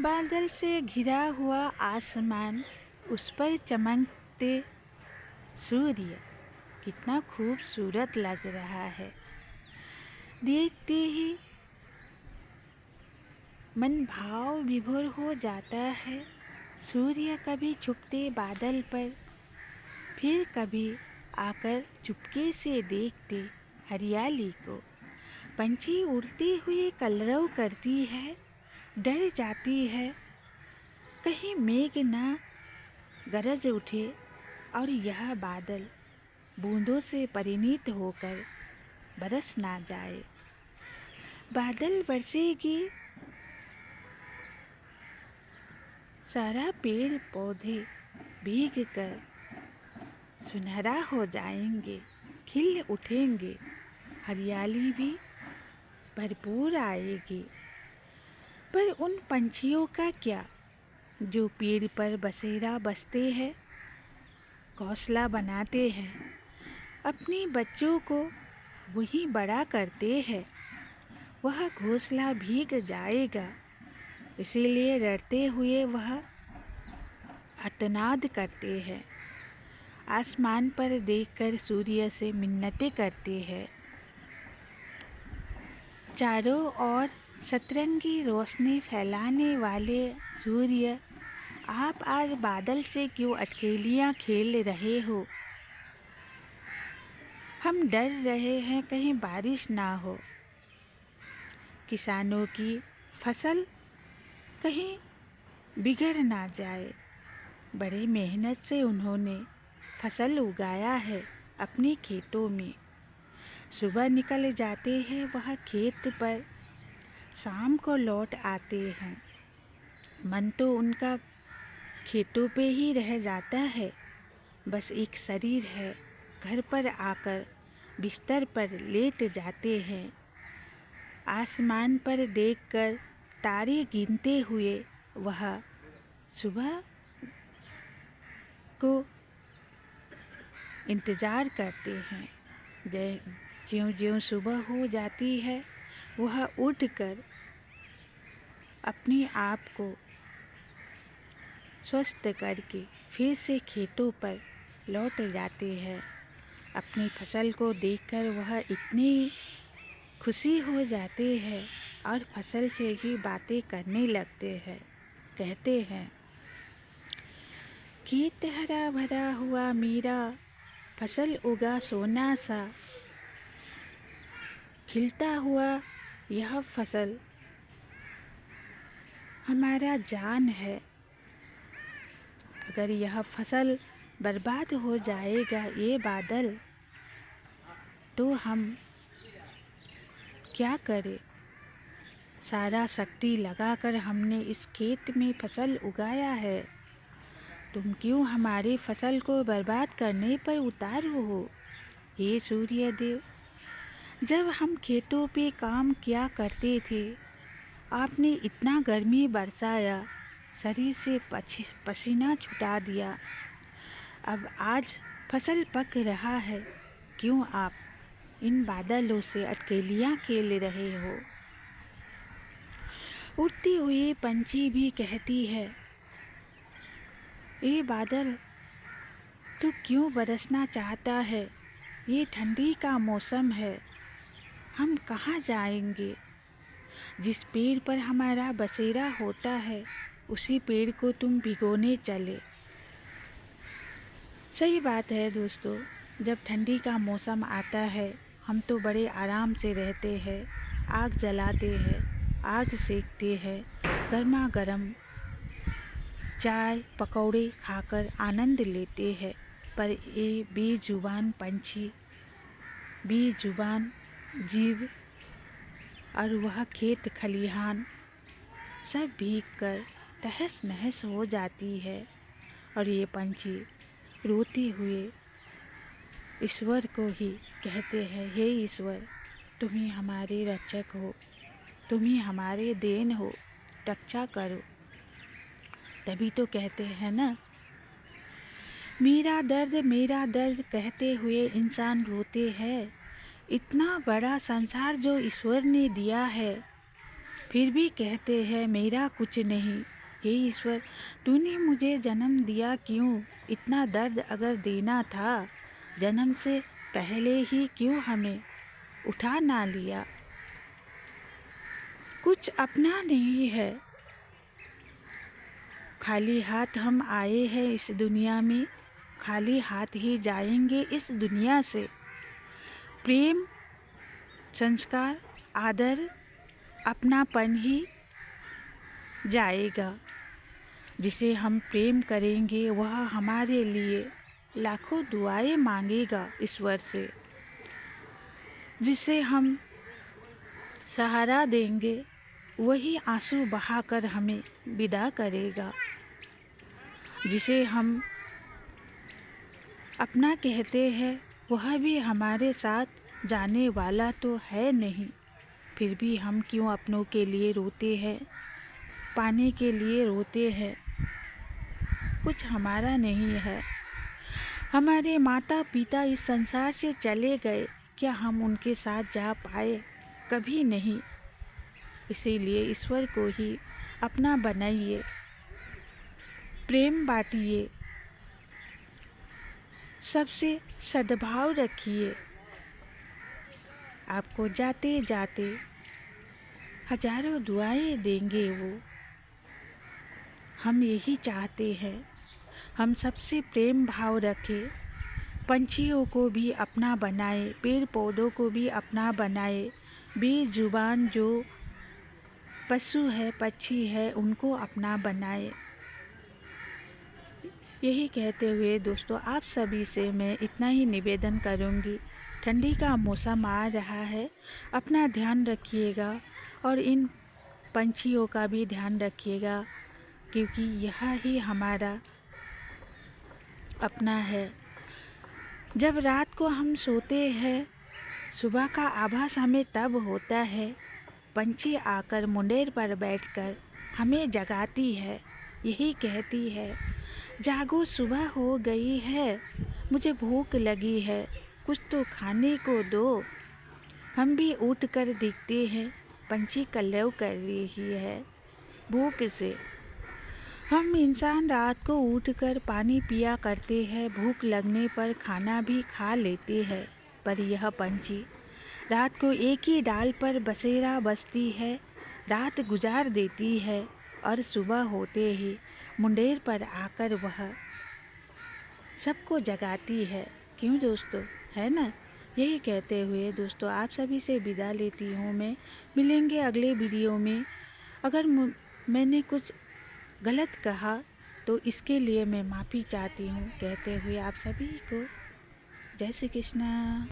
बादल से घिरा हुआ आसमान, उस पर चमकते सूर्य कितना खूबसूरत लग रहा है। देखते ही मन भाव विभोर हो जाता है। सूर्य कभी छुपते बादल पर, फिर कभी आकर चुपके से देखते हरियाली को। पंछी उड़ते हुए कलरव करती है, डर जाती है कहीं मेघ ना गरज उठे और यह बादल बूंदों से परिणित होकर बरस ना जाए। बादल बरसेगी, सारा पेड़ पौधे भीग कर सुनहरा हो जाएंगे, खिल उठेंगे, हरियाली भी भरपूर आएगी। पर उन पंछियों का क्या जो पेड़ पर बसेरा बसते हैं, घोंसला बनाते हैं, अपने बच्चों को वहीं बड़ा करते हैं। वह घोंसला भीग जाएगा, इसीलिए डरते हुए वह आर्तनाद करते हैं। आसमान पर देखकर सूर्य से मिन्नतें करते हैं। चारों ओर सतरंगी रोशनी फैलाने वाले सूर्य, आप आज बादल से क्यों अटखेलियाँ खेल रहे हो? हम डर रहे हैं कहीं बारिश ना हो, किसानों की फसल कहीं बिगड़ ना जाए। बड़ी मेहनत से उन्होंने फसल उगाया है अपने खेतों में। सुबह निकल जाते हैं वह खेत पर, शाम को लौट आते हैं। मन तो उनका खेतों पे ही रह जाता है। बस एक शरीर है, घर पर आकर बिस्तर पर लेट जाते हैं। आसमान पर देखकर तारे गिनते हुए वह सुबह को इंतज़ार करते हैं। ज्यों-ज्यों सुबह हो जाती है, वह उठकर अपने आप को स्वस्थ करके फिर से खेतों पर लौट जाते हैं। अपनी फसल को देखकर वह इतनी खुशी हो जाते हैं और फसल से ही बातें करने लगते हैं। कहते हैं, खेत हरा भरा हुआ मेरा, फसल उगा सोना सा, खिलता हुआ यह फसल हमारा जान है। अगर यह फसल बर्बाद हो जाएगा ये बादल, तो हम क्या करें? सारा शक्ति लगाकर हमने इस खेत में फसल उगाया है, तुम क्यों हमारी फसल को बर्बाद करने पर उतार हो? हे सूर्य देव, जब हम खेतों पे काम किया करते थे, आपने इतना गर्मी बरसाया, शरीर से पसीना छुटा दिया। अब आज फसल पक रहा है, क्यों आप इन बादलों से अटखेलियाँ खेल रहे हो? उड़ती हुई पंछी भी कहती है, ये बादल तू क्यों बरसना चाहता है? ये ठंडी का मौसम है, हम कहाँ जाएंगे? जिस पेड़ पर हमारा बसेरा होता है, उसी पेड़ को तुम भिगोने चले। सही बात है दोस्तों, जब ठंडी का मौसम आता है, हम तो बड़े आराम से रहते हैं, आग जलाते हैं, आग सेकते हैं, गर्मा गर्म चाय पकौड़े खाकर आनंद लेते हैं। पर ये बेजुबान पंछी, बेजुबान जीव और वह खेत खलिहान सब भीग कर तहस नहस हो जाती है। और ये पंछी रोते हुए ईश्वर को ही कहते हैं, हे ईश्वर, तुम ही हमारे रक्षक हो, तुम ही हमारे देन हो, रक्षा करो। तभी तो कहते हैं ना, मेरा दर्द कहते हुए इंसान रोते हैं। इतना बड़ा संसार जो ईश्वर ने दिया है, फिर भी कहते हैं मेरा कुछ नहीं। हे ईश्वर, तूने मुझे जन्म दिया क्यों? इतना दर्द अगर देना था जन्म से पहले ही क्यों हमें उठा ना लिया? कुछ अपना नहीं है, खाली हाथ हम आए हैं इस दुनिया में, खाली हाथ ही जाएंगे इस दुनिया से। प्रेम, संस्कार, आदर, अपनापन ही जाएगा। जिसे हम प्रेम करेंगे वह हमारे लिए लाखों दुआएं मांगेगा ईश्वर से। जिसे हम सहारा देंगे वही आंसू बहाकर हमें विदा करेगा। जिसे हम अपना कहते हैं वह भी हमारे साथ जाने वाला तो है नहीं। फिर भी हम क्यों अपनों के लिए रोते हैं, पाने के लिए रोते हैं। कुछ हमारा नहीं है। हमारे माता पिता इस संसार से चले गए, क्या हम उनके साथ जा पाए? कभी नहीं। इसीलिए ईश्वर को ही अपना बनाइए, प्रेम बांटिए, सबसे सद्भाव रखिए। आपको जाते जाते हजारों दुआएं देंगे वो। हम यही चाहते हैं, हम सबसे प्रेम भाव रखें, पंछियों को भी अपना बनाए, पेड़ पौधों को भी अपना बनाए, बेजुबान जो पशु है, पक्षी है, उनको अपना बनाए। यही कहते हुए दोस्तों आप सभी से मैं इतना ही निवेदन करूँगी। ठंडी का मौसम आ रहा है, अपना ध्यान रखिएगा और इन पंछियों का भी ध्यान रखिएगा, क्योंकि यह ही हमारा अपना है। जब रात को हम सोते हैं, सुबह का आभास हमें तब होता है, पंछी आकर मुंडेर पर बैठकर हमें जगाती है, यही कहती है जागो सुबह हो गई है, मुझे भूख लगी है, कुछ तो खाने को दो। हम भी उठ कर देखते हैं, पंछी कलरव कर रही है भूख से। हम इंसान रात को उठकर पानी पिया करते हैं, भूख लगने पर खाना भी खा लेते हैं, पर यह पंछी रात को एक ही डाल पर बसेरा बसती है, रात गुजार देती है और सुबह होते ही मुंडेर पर आकर वह सबको जगाती है। क्यों दोस्तों, है ना? यही कहते हुए दोस्तों आप सभी से विदा लेती हूँ मैं। मिलेंगे अगले वीडियो में। अगर मैंने कुछ गलत कहा तो इसके लिए मैं माफ़ी चाहती हूँ। कहते हुए आप सभी को जय श्री कृष्णा।